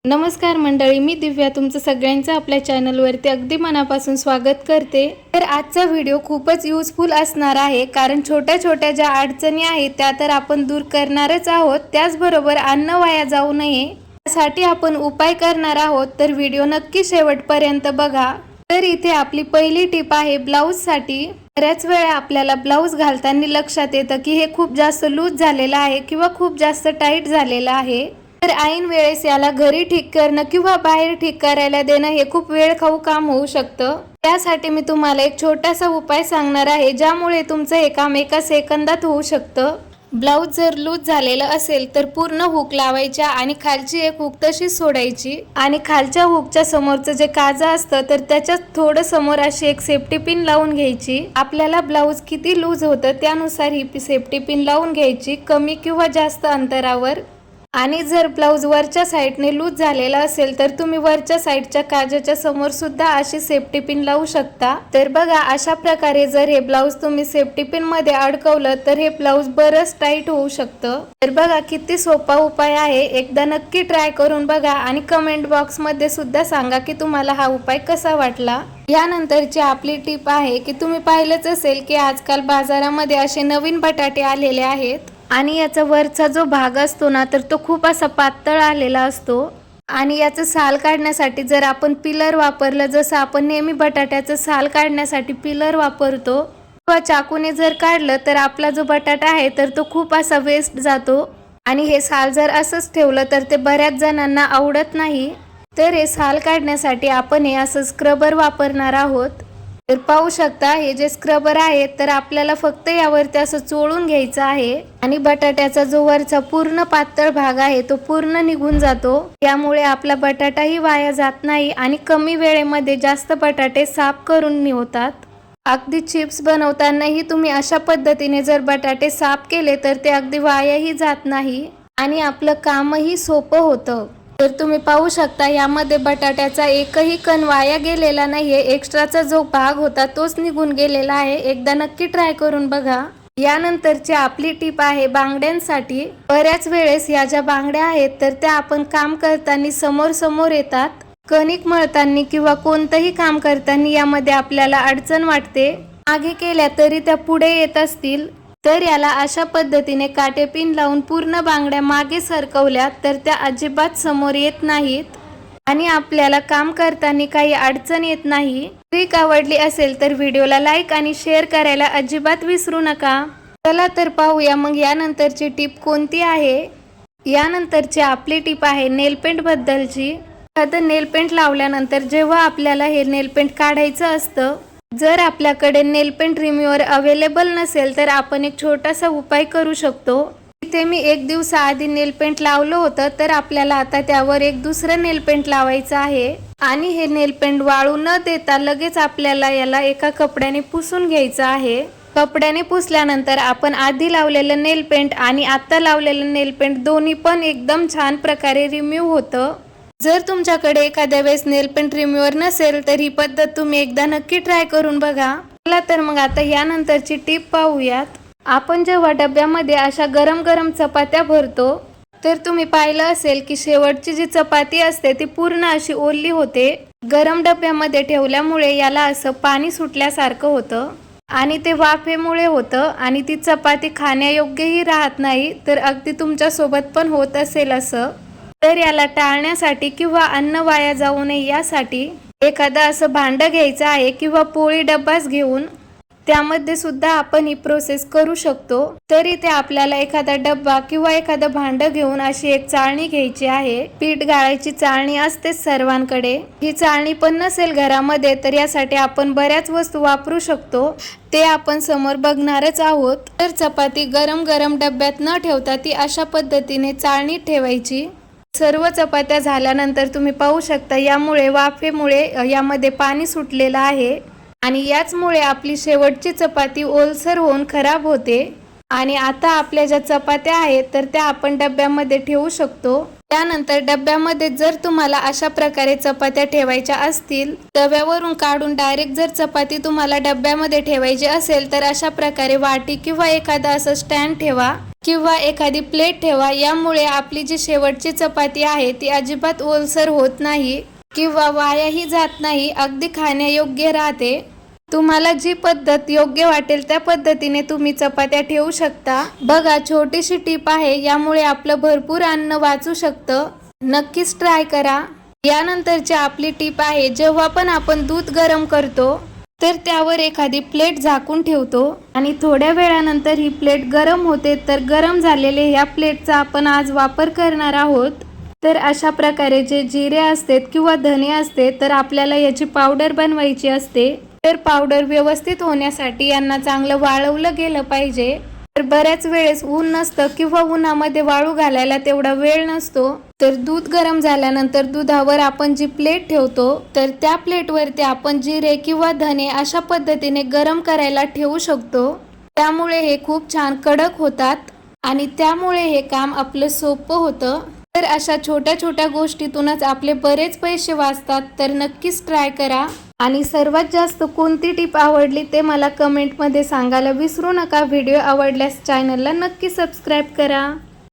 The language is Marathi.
नमस्कार मंडळी, मी दिव्या तुमचं सगळ्यांचं आपल्या चॅनलवरती अगदी मनापासून स्वागत करते। तर आजचा व्हिडिओ खूपच युजफुल असणार आहे, कारण छोट्या छोट्या ज्या अडचणी आहेत त्या तर आपण दूर करणारच आहोत। त्याचबरोबर अन्न वाया जाऊ नये यासाठी आपण उपाय करणार आहोत, तर व्हिडिओ नक्की शेवटपर्यंत बघा। तर इथे आपली पहिली टिप आहे ब्लाउज साठी। बऱ्याच वेळा आपल्याला ब्लाउज घालताना लक्षात येतं की हे खूप जास्त लूज झालेलं आहे किंवा खूप जास्त टाईट झालेलं आहे। तर ऐन वेळेस याला घरी ठीक करणं किंवा बाहेर ठीक करायला देणं हे खूप वेळ खाऊ काम होऊ शकतं। त्यासाठी मी तुम्हाला एक छोटासा उपाय सांगणार आहे, ज्यामुळे तुमचं हे काम एका सेकंदात होऊ शकतं। ब्लाउज जर लूज झालेलं असेल तर पूर्ण हुक लावायच्या आणि खालची एक हुक तशीच सोडायची आणि खालच्या हुकच्या समोरचं जे काजा असतं तर त्याच्यात थोडं समोर अशी एक सेफ्टी पिन लावून घ्यायची। आपल्याला ब्लाउज किती लूज होतं त्यानुसार ही सेफ्टी पिन लावून घ्यायची, कमी किंवा जास्त अंतरावर। आणि जर ब्लाउज वरच्या साईडने लूज झालेला असेल तर तुम्ही वरच्या साईडच्या काजाच्या समोर सुद्धा अशी सेफ्टी पिन लावू शकता। तर बघा, अशा प्रकारे जर हे ब्लाउज तुम्ही सेफ्टी पिन मध्ये अडकवलं तर हे ब्लाउज बरंच टाईट होऊ शकतं। तर बघा किती सोपा उपाय आहे, एकदा नक्की ट्राय करून बघा आणि कमेंट बॉक्स मध्ये सुद्धा सांगा की तुम्हाला हा उपाय कसा वाटला। यानंतरची आपली टिप आहे की तुम्ही पाहिलंच असेल की आजकाल बाजारामध्ये असे नवीन बटाटे आलेले आहेत आणि याचा वरचा जो भाग असतो ना तर तो खूप असा पातळ आलेला असतो आणि याचं साल काढण्यासाठी जर आपण पिलर वापरलं, जसं आपण नेहमी बटाट्याचं साल काढण्यासाठी पिलर वापरतो किंवा चाकूने जर काढलं तर आपला जो बटाटा आहे तर तो खूप असा वेस्ट जातो आणि हे साल जर असंच ठेवलं तर ते बऱ्याच जणांना आवडत नाही। तर हे साल काढण्यासाठी आपण हे असं स्क्रबर वापरणार आहोत। तर पाहू शकता हे जे स्क्रबर आहे तर आपल्याला फक्त यावरती असं चोळून घ्यायचं आहे आणि बटाट्याचा जो वरचा पूर्ण पातळ भाग आहे तो पूर्ण निघून जातो। यामुळे आपला बटाटाही वाया जात नाही आणि कमी वेळेमध्ये जास्त बटाटे साफ करून निघतात। अगदी चिप्स बनवतानाही तुम्ही अशा पद्धतीने जर बटाटे साफ केले तर ते अगदी वायाही जात नाही आणि आपलं कामही सोपं होतं। तर तुम्ही पाहू शकता यामध्ये बटाट्याचा एकही कण वाया गेलेला नाहीये, एक्स्ट्राचा जो भाग होता तोच निघून गेलेला आहे। एकदा नक्की ट्राय करून बघा। यानंतरची आपली टिप आहे बांगड्यांसाठी। बऱ्याच वेळेस या ज्या बांगड्या आहेत तर त्या आपण काम करताना समोर समोर येतात, कणिक मळताना किंवा कोणतंही काम करताना यामध्ये आपल्याला अडचण वाटते, मागे केल्या तरी त्या पुढे येत असतील। तर याला अशा पद्धतीने काटे पिन लावून पूर्ण बांगड्या मागे सरकवल्या तर त्या अजिबात समोर येत नाहीत आणि आपल्याला काम करताना काही अडचण येत नाही। ट्रिक आवडली असेल तर व्हिडिओला लाईक आणि शेअर करायला अजिबात विसरू नका। चला तर पाहूया मग यानंतरची टिप कोणती आहे। यानंतरची आपली टिप आहे नेल पेंट बद्दलची। एखादं नेल पेंट लावल्यानंतर जेव्हा आपल्याला हे नेल पेंट काढायचं असतं, जर आपल्याकडे नेल पेंट रिम्यूव्हर अवेलेबल नसेल तर आपण एक छोटासा उपाय करू शकतो। इथे मी एक दिवसाआधी नेल पेंट लावलं होतं, तर आपल्याला आता त्यावर एक दुसरं नेल पेंट लावायचं आहे आणि हे नेल पेंट वाळू न देता लगेच आपल्याला याला एका कपड्याने पुसून घ्यायचं आहे। कपड्याने पुसल्यानंतर आपण आधी लावलेलं नेल पेंट आणि आता लावलेलं नेल पेंट दोन्ही पण एकदम छान प्रकारे रिम्यूव्ह होतं। जर तुमच्याकडे एखाद्या वेळेस नेल पेंट रिम्यूव्हर नसेल तर ही पद्धत तुम्ही एकदा नक्की ट्राय करून बघा। चला तर मग आता यानंतरची टिप पाहूयात। आपण जेव्हा डब्यामध्ये अशा गरम गरम चपात्या भरतो तर तुम्ही पाहिलं असेल की शेवटची जी चपाती असते ती पूर्ण अशी ओली होते। गरम डब्यामध्ये ठेवल्यामुळे याला असं पाणी सुटल्यासारखं होतं आणि ते वाफेमुळे होतं आणि ती चपाती खाण्यायोग्यही राहत नाही। तर अगदी तुमच्या सोबत पण होत असेल असं। तर याला टाळण्यासाठी किंवा अन्न वाया जाऊ नये यासाठी एखादा असं भांडं घ्यायचं आहे किंवा पोळी डब्बाच घेऊन त्यामध्ये सुद्धा आपण ही प्रोसेस करू शकतो। तर इथे आपल्याला एखादा डब्बा किंवा एखादं भांडं घेऊन अशी एक चाळणी घ्यायची आहे। पीठ गाळायची चाळणी असतेच सर्वांकडे, ही चाळणी पण नसेल घरामध्ये तर यासाठी आपण बऱ्याच वस्तू वापरू शकतो, ते आपण समोर बघणारच आहोत। तर चपाती गरम गरम डब्यात न ठेवता ती अशा पद्धतीने चाळणीत ठेवायची। सर्व चपात्या झाल्यानंतर तुम्ही पाहू शकता यामुळे वाफेमुळे यामध्ये पाणी सुटलेलं आहे आणि याचमुळे आपली शेवटची चपाती ओलसर होऊन खराब होते। आणि आता आपल्या ज्या चपात्या आहेत तर त्या आपण डब्यामध्ये ठेवू शकतो। त्यानंतर डब्यामध्ये जर तुम्हाला अशा प्रकारे चपात्या ठेवायच्या असतील, तव्यावरून काढून डायरेक्ट जर चपाती तुम्हाला डब्यामध्ये ठेवायची असेल तर अशा प्रकारे वाटी किंवा एखादा असं स्टँड ठेवा किंवा एखादी प्लेट ठेवा. यामुळे आपली जी शेवटची चपाती आहे ती अजिबात ओलसर होत नाही किंवा वायाही जात नाही, अगदी खाण्यायोग्य राहते. तुम्हाला जी पद्धत योग्य वाटेल त्या पद्धतीने तुम्ही चपात्या ठेवू शकता. बघा, छोटीशी टीप आहे, यामुळे आपलं भरपूर अन्न वाचू शकतं. नक्कीच ट्राय करा. यानंतरची आपली टीप आहे, जेव्हा पण आपण दूध गरम करतो तर त्यावर एखादी प्लेट झाकून ठेवतो आणि थोड्या वेळानंतर ही प्लेट गरम होते. तर गरम झालेले ह्या प्लेटचा आपण आज वापर करणार आहोत. तर अशा प्रकारे जे जिरे असते किंवा धने असते तर आपल्याला याची पावडर बनवायची असते. तर पावडर व्यवस्थित होण्यासाठी यांना चांगलं वाळवलं गेलं पाहिजे. तर बऱ्याच वेळेस ऊन नसतं किंवा उन्हामध्ये वाळू घालायला तेवढा वेळ नसतो. तर दूध गरम झाल्यानंतर दुधावर आपण जी प्लेट ठेवतो तर त्या प्लेटवरती आपण जिरे किंवा धने अशा पद्धतीने गरम करायला ठेवू शकतो. त्यामुळे हे खूप छान कडक होतात आणि त्यामुळे हे काम आपलं सोपं होतं. तर अशा छोट्या छोट्या गोष्टीतूनच आपले बरेच पैसे वाचतात. तर नक्कीच ट्राय करा. आणि सर्वात जास्त कोणती टिप आवडली ते मला कमेंटमध्ये सांगायला विसरू नका. व्हिडिओ आवडल्यास चॅनलला नक्की सबस्क्राईब करा.